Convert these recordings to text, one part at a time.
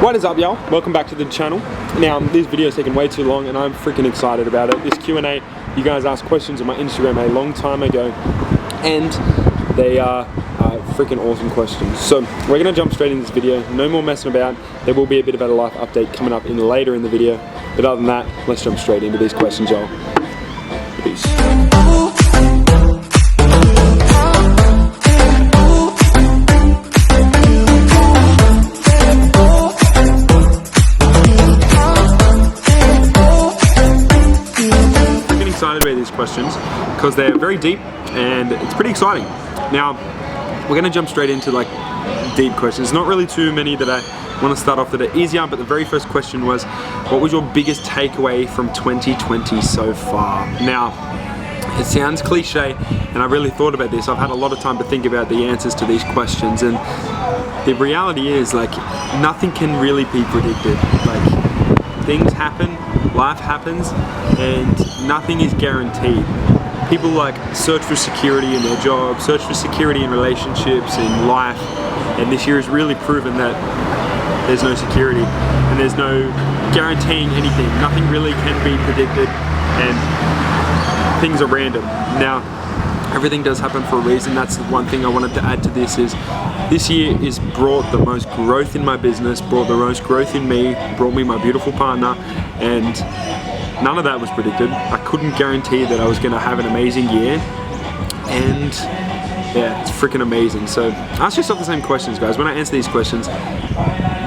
What is up, y'all? Welcome back to the channel. Now, this video is taking way too long and I'm freaking excited about it. This Q&A, you guys asked questions on my Instagram a long time ago and they are freaking awesome questions. So we're gonna jump straight into this video. No more messing about. There will be a bit of a life update coming up later in the video. But other than that, let's jump straight into these questions, y'all. Peace. Excited about these questions because they're very deep and it's pretty exciting. Now we're gonna jump straight into like deep questions. Not really too many that I want to start off that are easier, but the very first question was, what was your biggest takeaway from 2020 so far? Now it sounds cliche and I really thought about this. I've had a lot of time to think about the answers to these questions, and the reality is like nothing can really be predicted. Like things happen, life happens, and nothing is guaranteed. People like search for security in their job, search for security in relationships, in life, and this year has really proven that there's no security and there's no guaranteeing anything. Nothing really can be predicted and things are random. Now, everything does happen for a reason. That's the one thing I wanted to add to this is this year has brought the most growth in my business, brought the most growth in me, brought me my beautiful partner, and none of that was predicted. I couldn't guarantee that I was gonna have an amazing year, and yeah, it's freaking amazing. So ask yourself the same questions, guys. When I answer these questions,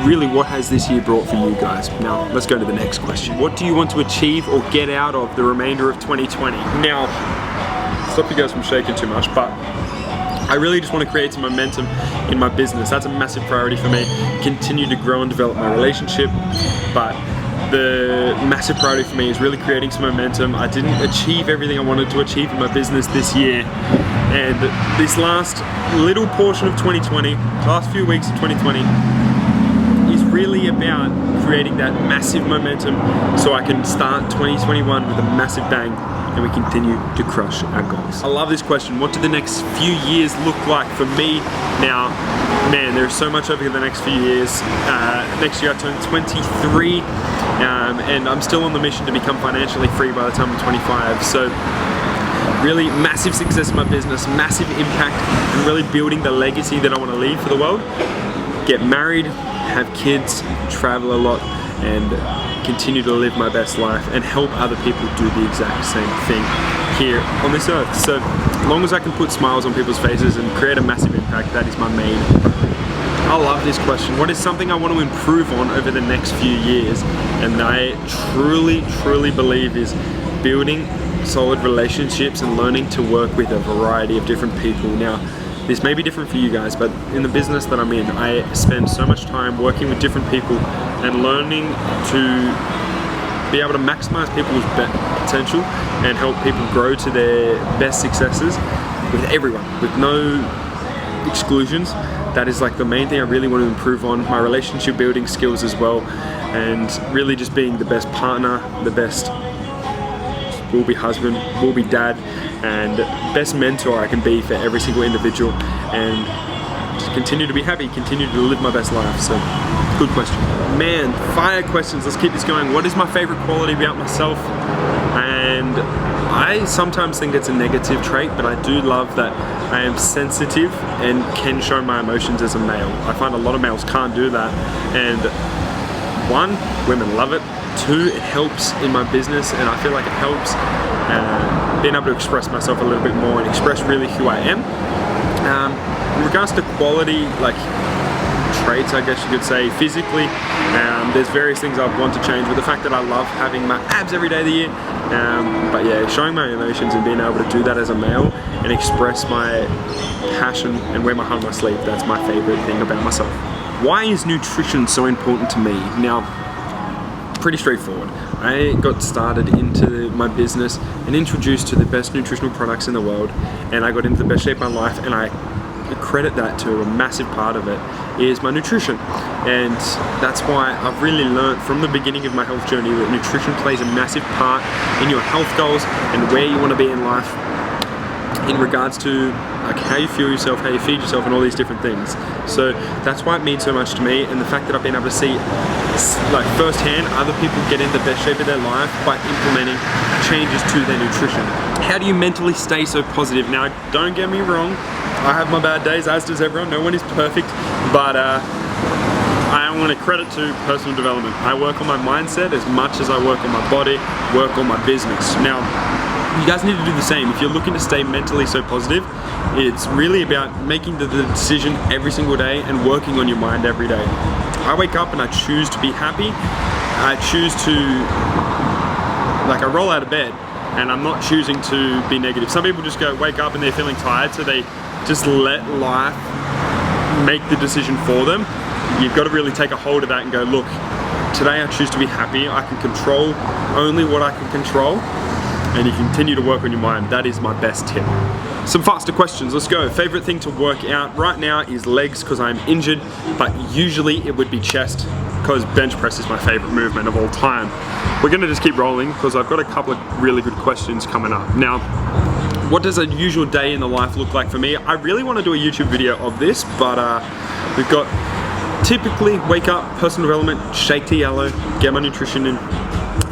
really what has this year brought for you guys? Now, let's go to the next question. What do you want to achieve or get out of the remainder of 2020? Now, stop you guys from shaking too much, but I really just want to create some momentum in my business. That's a massive priority for me. Continue to grow and develop my relationship, but the massive priority for me is really creating some momentum. I didn't achieve everything I wanted to achieve in my business this year, and this last little portion of 2020, last few weeks of 2020, is really about creating that massive momentum so I can start 2021 with a massive bang and we continue to crush our goals. I love this question. What do the next few years look like for me? Now, man, there's so much over the next few years. Next year I turn 23 and I'm still on the mission to become financially free by the time I'm 25. So really massive success in my business, massive impact, and really building the legacy that I want to leave for the world. Get married, have kids, travel a lot, and continue to live my best life and help other people do the exact same thing here on this earth. So as long as I can put smiles on people's faces and create a massive impact, that is my main. I love this question. What is something I want to improve on over the next few years? And I truly believe is building solid relationships and learning to work with a variety of different people. Now, this may be different for you guys, but in the business that I'm in, I spend so much time working with different people and learning to be able to maximize people's potential and help people grow to their best successes with everyone, with no exclusions. That is like the main thing I really want to improve on, my relationship building skills as well, and really just being the best partner, the best will be husband, will be dad, and best mentor I can be for every single individual, and just continue to be happy, continue to live my best life. So, good question. Man, fire questions, let's keep this going. What is my favorite quality about myself? And I sometimes think it's a negative trait, but I do love that I am sensitive and can show my emotions as a male. I find a lot of males can't do that, and one, women love it. Two, it helps in my business, and I feel like it helps being able to express myself a little bit more and express really who I am. In regards to quality, like traits, I guess you could say, physically, there's various things I want to change, but the fact that I love having my abs every day of the year, but yeah, showing my emotions and being able to do that as a male and express my passion and wear my heart on my sleeve, that's my favorite thing about myself. Why is nutrition so important to me? Now, pretty straightforward. I got started into my business and introduced to the best nutritional products in the world, and I got into the best shape of my life, and I credit that to a massive part of it is my nutrition. And that's why I've really learned from the beginning of my health journey that nutrition plays a massive part in your health goals and where you want to be in life. in regards to like how you fuel yourself, how you feed yourself, and all these different things. So that's why it means so much to me, and the fact that I've been able to see like firsthand other people get in the best shape of their life by implementing changes to their nutrition. How do you mentally stay so positive? Now, don't get me wrong, I have my bad days, as does everyone. No one is perfect, but I want to credit to personal development. I work on my mindset as much as I work on my body, work on my business. Now, you guys need to do the same. If you're looking to stay mentally so positive, it's really about making the decision every single day and working on your mind every day. I wake up and I choose to be happy. I choose to, like, I roll out of bed and I'm not choosing to be negative. Some people just go wake up and they're feeling tired, so they just let life make the decision for them. You've got to really take a hold of that and go, look, today I choose to be happy. I can control only what I can control, and you continue to work on your mind. That is my best tip. Some faster questions, let's go. Favorite thing to work out right now is legs because I'm injured, but usually it would be chest because bench press is my favorite movement of all time. We're gonna just keep rolling because I've got a couple of really good questions coming up. Now, what does a usual day in the life look like for me? I really want to do a YouTube video of this, but we've got typically wake up, personal development, shake to yellow, get my nutrition in,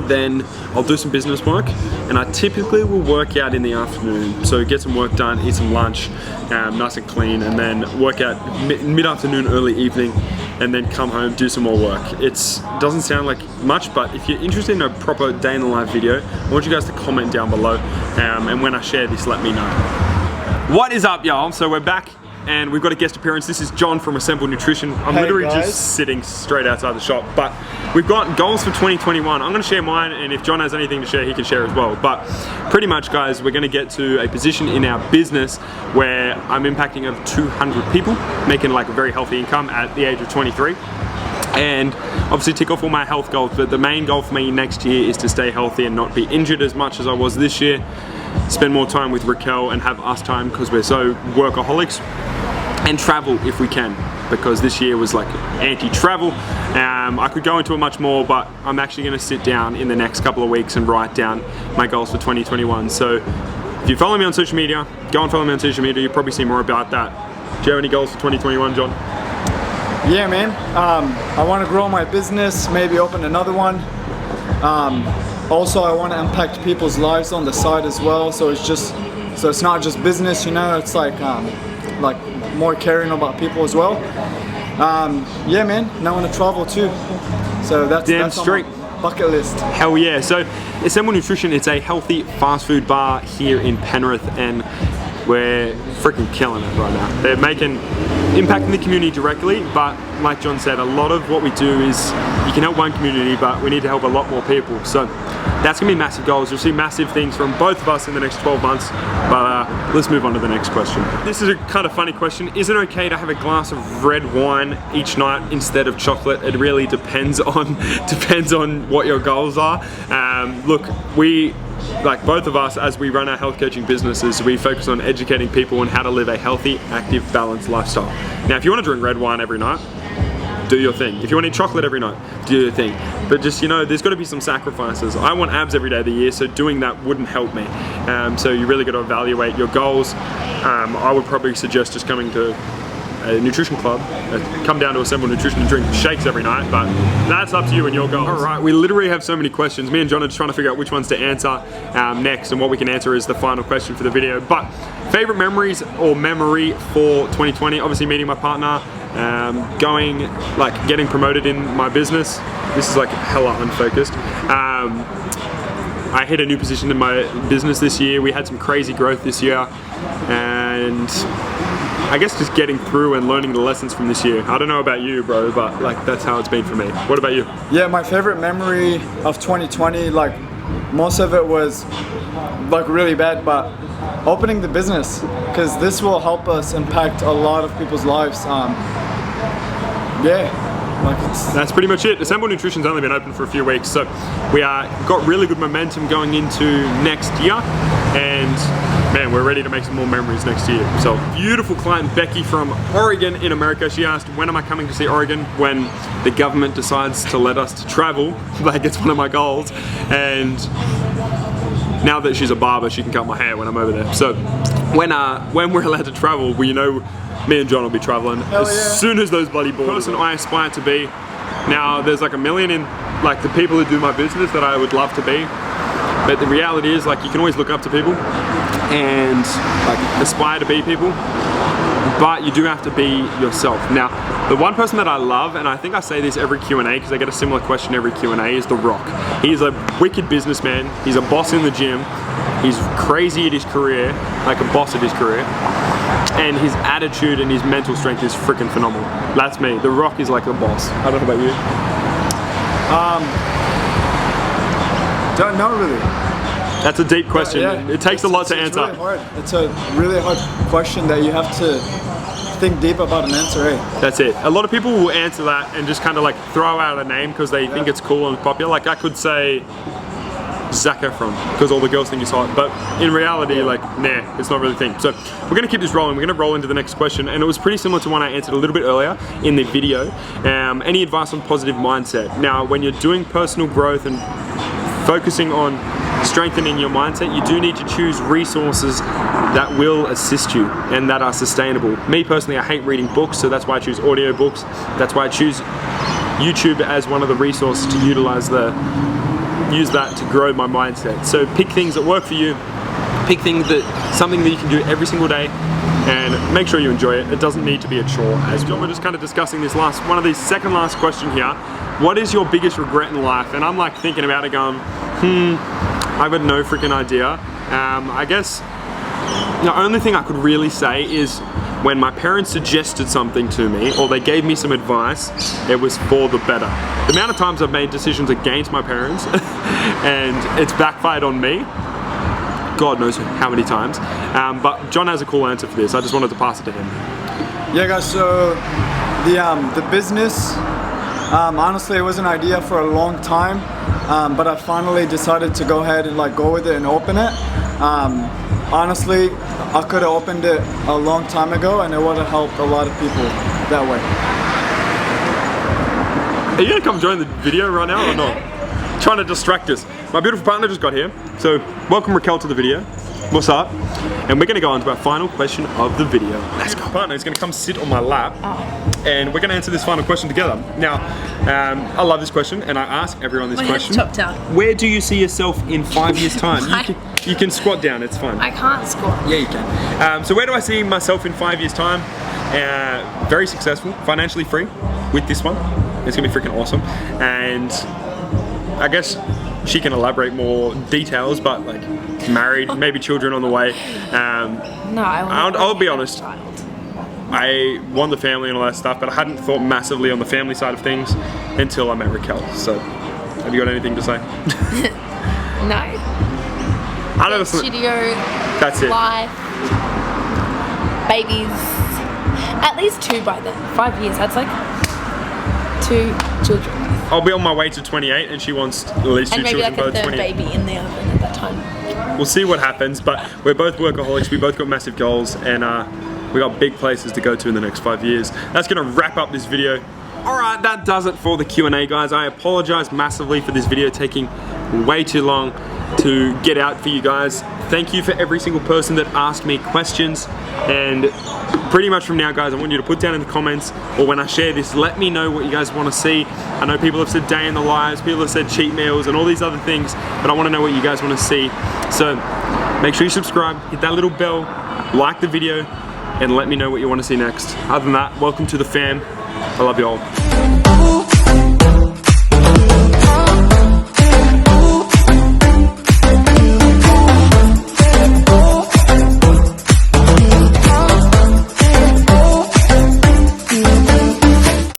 then I'll do some business work, and I typically will work out in the afternoon. So get some work done, eat some lunch, nice and clean, and then work out mid-afternoon, early evening, and then come home, do some more work. It doesn't sound like much, but if you're interested in a proper day in the life video, I want you guys to comment down below, and when I share this, let me know. What is up, y'all? So we're back, and we've got a guest appearance. This is John from Assemble Nutrition. I'm literally just sitting straight outside the shop, but we've got goals for 2021. I'm gonna share mine, and if John has anything to share, he can share as well. But pretty much, guys, we're gonna get to a position in our business where I'm impacting over 200 people, making like a very healthy income at the age of 23. And obviously tick off all my health goals, but the main goal for me next year is to stay healthy and not be injured as much as I was this year. Spend more time with Raquel and have us time because we're so workaholics. And travel if we can, because this year was like anti-travel. I could go into it much more, but I'm actually going to sit down in the next couple of weeks and write down my goals for 2021. So if you follow me on social media, go and follow me on social media, you'll probably see more about that. Do you have any goals for 2021, John? Yeah, man. I want to grow my business, maybe open another one. Also, I want to impact people's lives on the side as well. So it's not just business, you know. It's like more caring about people as well. Yeah, man. And I want to travel too. So that's on my bucket list. Hell yeah. So Assemble Nutrition, it's a healthy fast food bar here in Penrith, and we're freaking killing it right now. They're impacting the community directly, but like John said, a lot of what we do is you can help one community, but we need to help a lot more people. So that's gonna be massive goals. You'll see massive things from both of us in the next 12 months, but let's move on to the next question. This is a kind of funny question. Is it okay to have a glass of red wine each night instead of chocolate? It really depends on what your goals are. Look, like both of us, as we run our health coaching businesses, we focus on educating people on how to live a healthy, active, balanced lifestyle. Now, if you want to drink red wine every night, do your thing. If you want to eat chocolate every night, do your thing. But just, you know, there's got to be some sacrifices. I want abs every day of the year, so doing that wouldn't help me. So you really got to evaluate your goals. I would probably suggest just coming to a nutrition club, come down to Assemble Nutrition and drink shakes every night, but that's up to you and your goals. All right, we literally have so many questions. Me and John are just trying to figure out which ones to answer next, and what we can answer is the final question for the video. But favorite memories or memory for 2020, obviously meeting my partner, getting promoted in my business. This is like hella unfocused. I hit a new position in my business this year. We had some crazy growth this year, and I guess just getting through and learning the lessons from this year. I don't know about you, bro, but like that's how it's been for me. What about you? Yeah, my favorite memory of 2020, like most of it was like really bad, but opening the business, because this will help us impact a lot of people's lives. That's pretty much it. Assemble Nutrition's only been open for a few weeks, so we got really good momentum going into next year, and man, we're ready to make some more memories next year. So, beautiful client Becky from Oregon in America, she asked, when am I coming to see Oregon? When the government decides to let us to travel. Like, it's one of my goals, and now that she's a barber, she can cut my hair when I'm over there. So when we're allowed to travel, me and John will be traveling as soon as those bloody borders. And I aspire to be. Now there's like a million in like the people who do my business that I would love to be, but the reality is like you can always look up to people and like aspire to be people, but you do have to be yourself. Now the one person that I love, and I think I say this every Q&A because I get a similar question every Q&A, is The Rock. He's a wicked businessman, he's a boss in the gym, he's crazy at his career, like a boss at his career, and his attitude and his mental strength is freaking phenomenal. That's me. The Rock is like a boss. I don't know about you. Not really. That's a deep question. Yeah, it takes a lot to answer. Really hard. It's a really hard question that you have to think deep about an answer, eh? That's it. A lot of people will answer that and just kind of like throw out a name because they think it's cool and popular. Like I could say Zac Efron because all the girls think he's hot, but in reality, like, nah, it's not really a thing. So we're gonna keep this rolling. We're gonna roll into the next question, and it was pretty similar to one I answered a little bit earlier in the video. Any advice on positive mindset? Now, when you're doing personal growth and focusing on strengthening your mindset, you do need to choose resources that will assist you and that are sustainable. Me personally, I hate reading books, so that's why I choose audiobooks. That's why I choose YouTube as one of the resources to use that to grow my mindset. So pick things that work for you, pick something that you can do every single day, and make sure you enjoy it. It doesn't need to be a chore as well. We're just kind of discussing this second last question here. What is your biggest regret in life? And I'm like thinking about it going, I've got no freaking idea. I guess the only thing I could really say is when my parents suggested something to me or they gave me some advice, it was for the better. The amount of times I've made decisions against my parents and it's backfired on me, God knows how many times. But John has a cool answer for this. I just wanted to pass it to him. Yeah guys, so the business, honestly it was an idea for a long time, but I finally decided to go ahead and like go with it and open it. Honestly, I could have opened it a long time ago and it would have helped a lot of people that way. Are you gonna come join the video right now or not? Trying to distract us. My beautiful partner just got here. So welcome Raquel to the video. What's up? And we're gonna go on to our final question of the video. Let's go. My partner is gonna come sit on my lap and we're gonna answer this final question together. Now, I love this question and I ask everyone this question. Chopped out. Where do you see yourself in 5 years time? You can squat down, it's fine. I can't squat. Yeah, you can. So where do I see myself in 5 years time? Very successful, financially free with this one. It's gonna be freaking awesome. And I guess she can elaborate more details, but like married, maybe children on the way. No, I'll be honest. I want the family and all that stuff, but I hadn't thought massively on the family side of things until I met Raquel. So, have you got anything to say? No. I don't know. Studio. That's it. Life. Babies. At least 2 by then. 5 years. That's like 2 children. I'll be on my way to 28 and she wants at least 2 children by 28. And maybe like a third baby in the oven at that time. We'll see what happens, but we're both workaholics, we both got massive goals, and we got big places to go to in the next 5 years. That's gonna wrap up this video. Alright, that does it for the Q&A, guys. I apologize massively for this video taking way too long to get out for you guys. Thank you for every single person that asked me questions, and pretty much from now, guys, I want you to put down in the comments or when I share this, let me know what you guys want to see. I know people have said day in the lives, people have said cheat meals and all these other things, but I want to know what you guys want to see. So make sure you subscribe, hit that little bell, like the video, and let me know what you want to see next. Other than that, welcome to the fam. I love you all.